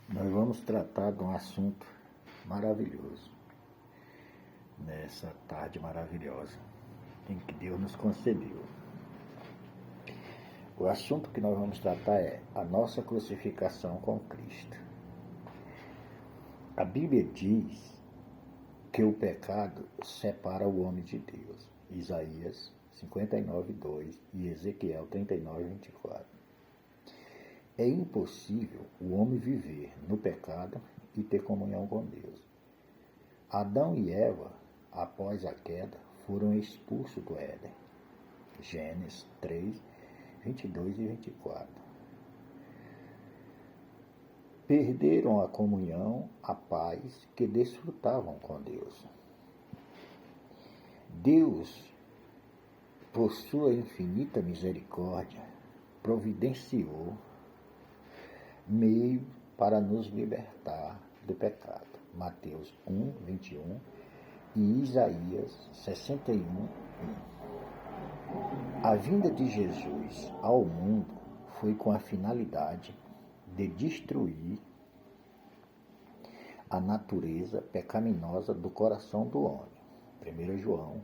Nós vamos tratar de um assunto maravilhoso, nessa tarde maravilhosa em que Deus nos concedeu. O assunto que nós vamos tratar é a nossa crucificação com Cristo. A Bíblia diz que o pecado separa o homem de Deus. Isaías 59:2 e Ezequiel 39:24. É impossível o homem viver no pecado e ter comunhão com Deus. Adão e Eva, após a queda, foram expulsos do Éden. Gênesis 3:22 e 24. Perderam a comunhão, a paz que desfrutavam com Deus. Deus, por sua infinita misericórdia, providenciou meio para nos libertar do pecado. Mateus 1:21 e Isaías 61:1. A vinda de Jesus ao mundo foi com a finalidade de destruir a natureza pecaminosa do coração do homem. 1 João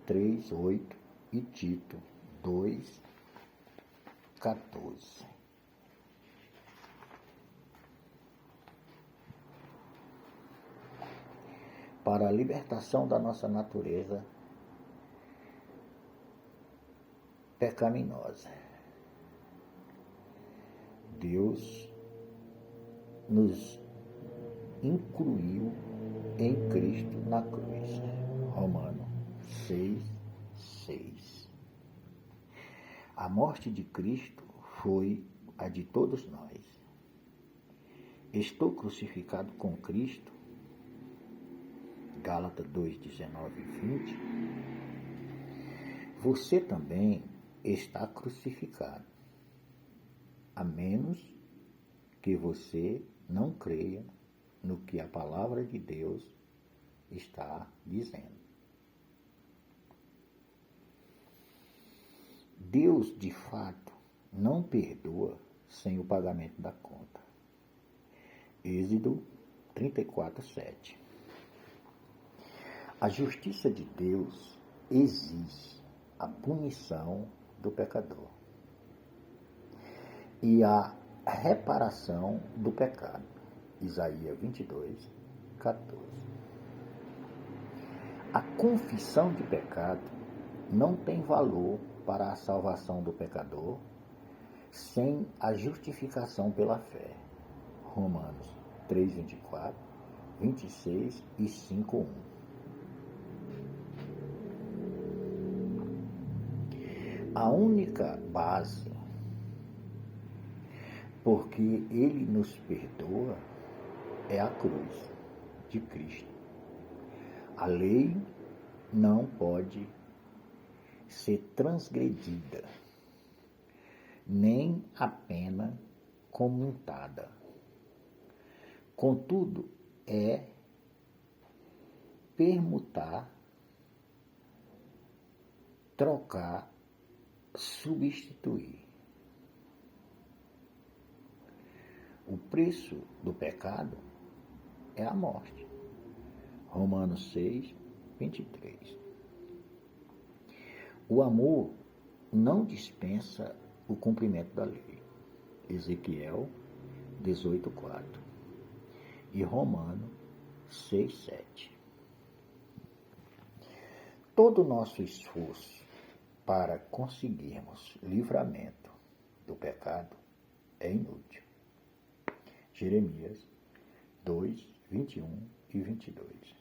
3:8 e Tito 2:14. Para a libertação da nossa natureza pecaminosa, Deus nos incluiu em Cristo na cruz. Romanos 6:6. A morte de Cristo foi a de todos nós. Estou crucificado com Cristo. Gálatas 2:19 e 20. Você também está crucificado, a menos que você não creia no que a palavra de Deus está dizendo. Deus, de fato, não perdoa sem o pagamento da conta. Êxodo 34:7. A justiça de Deus exige a punição do pecador e a reparação do pecado. Isaías 22:14. A confissão de pecado não tem valor para a salvação do pecador sem a justificação pela fé. Romanos 3:24, 26 e 5:1. A única base porque Ele nos perdoa é a cruz de Cristo. A lei não pode ser transgredida, nem a pena comutada. Contudo, é permutar, trocar, substituir. O preço do pecado é a morte. Romanos 6:23. O amor não dispensa o cumprimento da lei. Ezequiel 18:4 e Romanos 6:7. Todo o nosso esforço para conseguirmos livramento do pecado é inútil. Jeremias 2:21 e 22.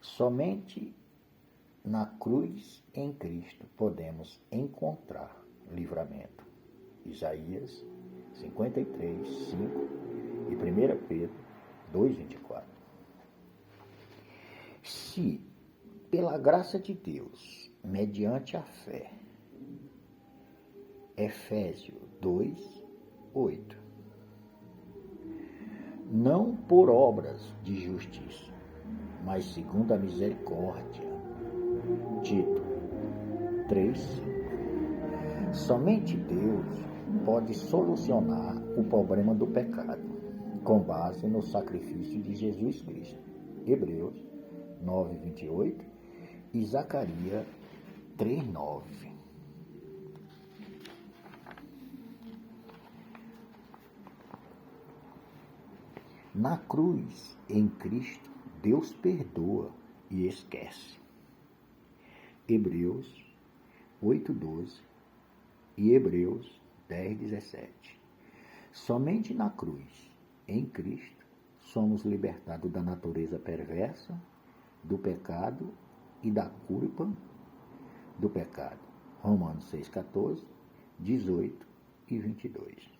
Somente na cruz em Cristo podemos encontrar livramento. Isaías 53:5 e 1 Pedro 2:24. Se, pela graça de Deus, mediante a fé, Efésios 2:8, não por obras de justiça, mas segundo a misericórdia. Tito 3:5. Somente Deus pode solucionar o problema do pecado, com base no sacrifício de Jesus Cristo. Hebreus 9:28 e Zacarias 3:9. Na cruz, em Cristo, Deus perdoa e esquece. Hebreus 8:12 e Hebreus 10:17. Somente na cruz, em Cristo, somos libertados da natureza perversa, do pecado e da culpa do pecado. Romanos 6:14, 18 e 22.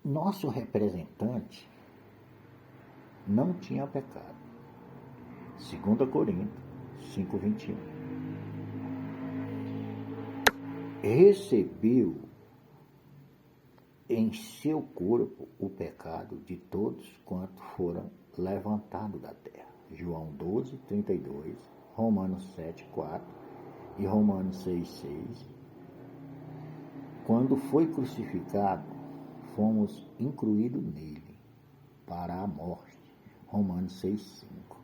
Nosso representante não tinha pecado. 2 Coríntios 5:21. Recebeu em seu corpo o pecado de todos quantos foram levantados da terra. João 12:32, Romanos 7:4 e Romanos 6:6. Quando foi crucificado, fomos incluídos nele para a morte. Romanos 6:5.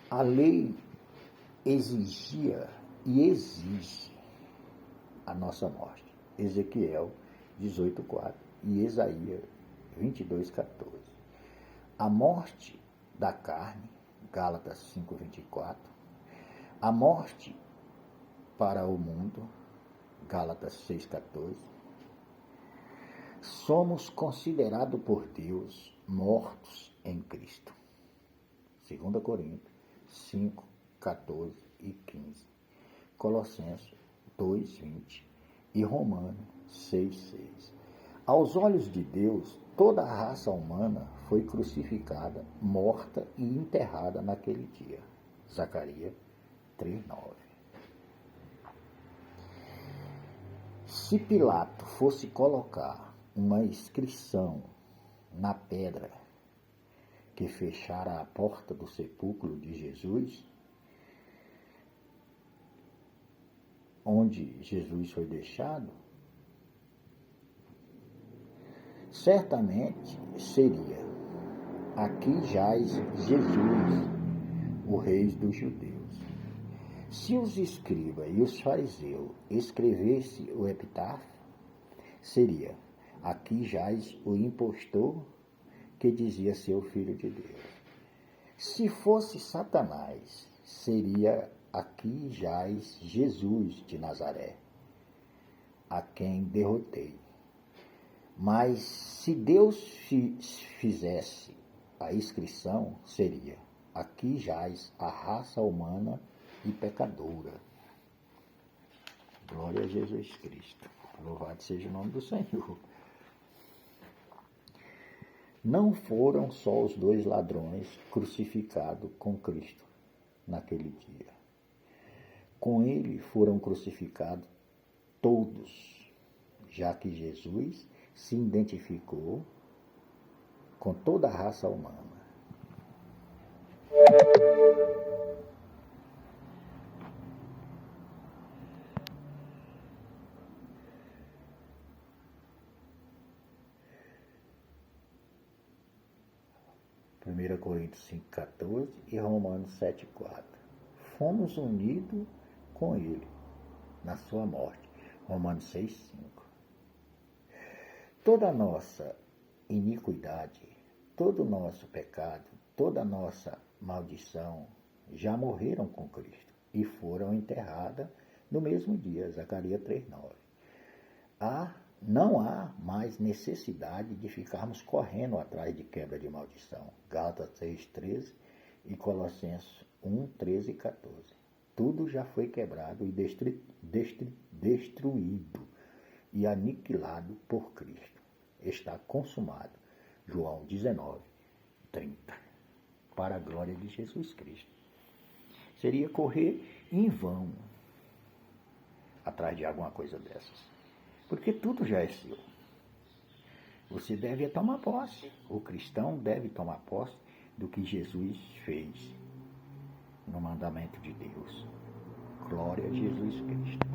A lei exigia e exige a nossa morte. Ezequiel 18:4 e Isaías 22:14. A morte da carne, Gálatas 5:24. A morte para o mundo, Gálatas 6:14. Somos considerados por Deus mortos em Cristo. 2 Coríntios 5:14 e 15. Colossenses 2:20 e Romanos 6:6. Aos olhos de Deus, toda a raça humana foi crucificada, morta e enterrada naquele dia. Zacarias 3:9. Se Pilato fosse colocar uma inscrição na pedra que fechara a porta do sepulcro de Jesus, onde Jesus foi deixado, certamente seria: aqui jaz Jesus, o rei dos judeus. Se os escribas e os fariseus escrevessem o epitáfio, seria: aqui jaz o impostor que dizia ser o Filho de Deus. Se fosse Satanás, seria: aqui jaz Jesus de Nazaré, a quem derrotei. Mas se Deus fizesse a inscrição, seria: aqui jaz a raça humana e pecadora. Glória a Jesus Cristo. Louvado seja o nome do Senhor. Não foram só os dois ladrões crucificados com Cristo naquele dia. Com ele foram crucificados todos, já que Jesus se identificou com toda a raça humana. Primeira Coríntios 5:14 e Romanos 7:4. Fomos unidos com ele na sua morte. Romanos 6:5. Toda a nossa iniquidade, todo o nosso pecado, toda a nossa maldição já morreram com Cristo e foram enterradas no mesmo dia. Zacarias 3:9. Não há mais necessidade de ficarmos correndo atrás de quebra de maldição. Gálatas 6:13 e Colossenses 1:13 e 14. Tudo já foi quebrado e destruído e aniquilado por Cristo. Está consumado. João 19:30. Para a glória de Jesus Cristo. Seria correr em vão atrás de alguma coisa dessas. Porque tudo já é seu. Você deve tomar posse. O cristão deve tomar posse do que Jesus fez no mandamento de Deus. Glória a Jesus Cristo.